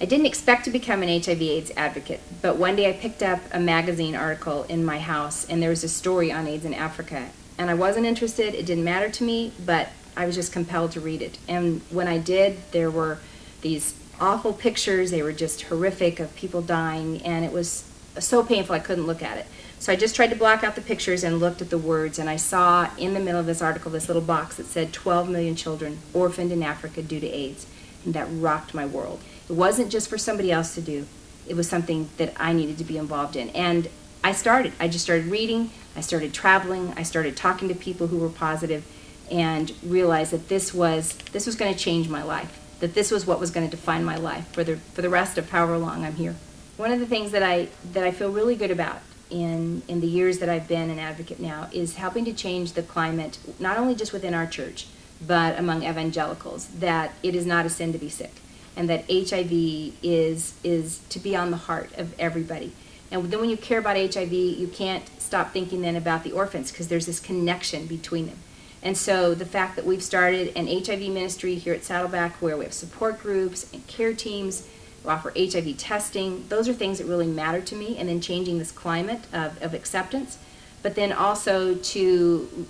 I didn't expect to become an HIV/AIDS advocate, but one day I picked up a magazine article in my house, and there was a story on AIDS in Africa. And I wasn't interested, it didn't matter to me, but I was just compelled to read it. And when I did, there were these awful pictures, they were just horrific, of people dying, and it was so painful I couldn't look at it. So I just tried to block out the pictures and looked at the words, and I saw in the middle of this article this little box that said 12 million children orphaned in Africa due to AIDS, and that rocked my world. It wasn't just for somebody else to do, it was something that I needed to be involved in. And I just started reading, I started traveling, I started talking to people who were positive, and realized that this was going to change my life, that this was what was going to define my life for the rest of however long I'm here. One of the things that I feel really good about in the years that I've been an advocate now is helping to change the climate, not only just within our church, but among evangelicals, that it is not a sin to be sick, and that HIV is to be on the heart of everybody. And then when you care about HIV, you can't stop thinking then about the orphans, because there's this connection between them. And so the fact that we've started an HIV ministry here at Saddleback, where we have support groups and care teams, we offer HIV testing, those are things that really matter to me, and then changing this climate of acceptance. But then also to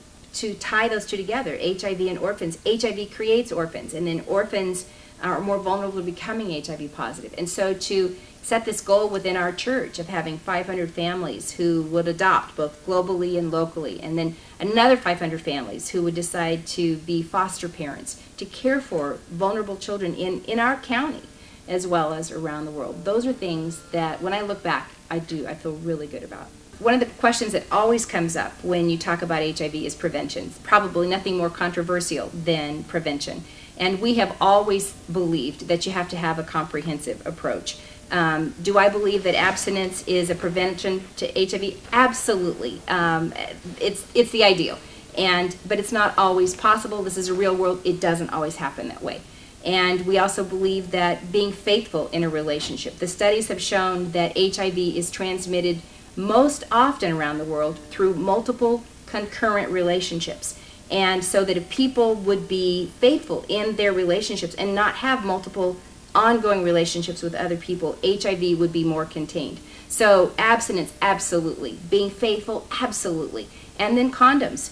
tie those two together, HIV and orphans. HIV creates orphans, and then orphans are more vulnerable to becoming HIV positive. And so to set this goal within our church of having 500 families who would adopt both globally and locally, and then another 500 families who would decide to be foster parents to care for vulnerable children in our county as well as around the world. Those are things that when I look back, I feel really good about. One of the questions that always comes up when you talk about HIV is prevention. Probably nothing more controversial than prevention. And we have always believed that you have to have a comprehensive approach. Do I believe that abstinence is a prevention to HIV? Absolutely. It's the ideal. But it's not always possible. This is a real world. It doesn't always happen that way. And we also believe that being faithful in a relationship. The studies have shown that HIV is transmitted most often around the world through multiple concurrent relationships. And so that if people would be faithful in their relationships and not have multiple ongoing relationships with other people, HIV would be more contained. So abstinence, absolutely. Being faithful, absolutely. And then condoms.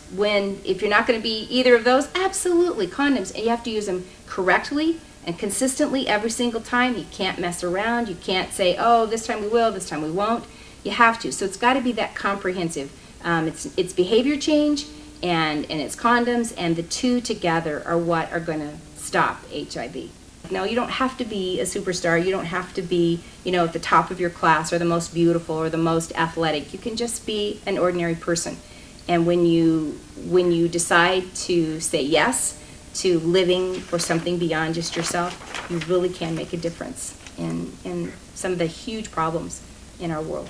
If you're not going to be either of those, absolutely, condoms. And you have to use them correctly and consistently every single time. You can't mess around. You can't say, oh, this time we will, this time we won't. You have to. So it's got to be that comprehensive. It's behavior change and it's condoms, and the two together are what are going to stop HIV. Now, you don't have to be a superstar. You don't have to be, at the top of your class or the most beautiful or the most athletic. You can just be an ordinary person. And when you decide to say yes to living for something beyond just yourself, you really can make a difference in some of the huge problems in our world.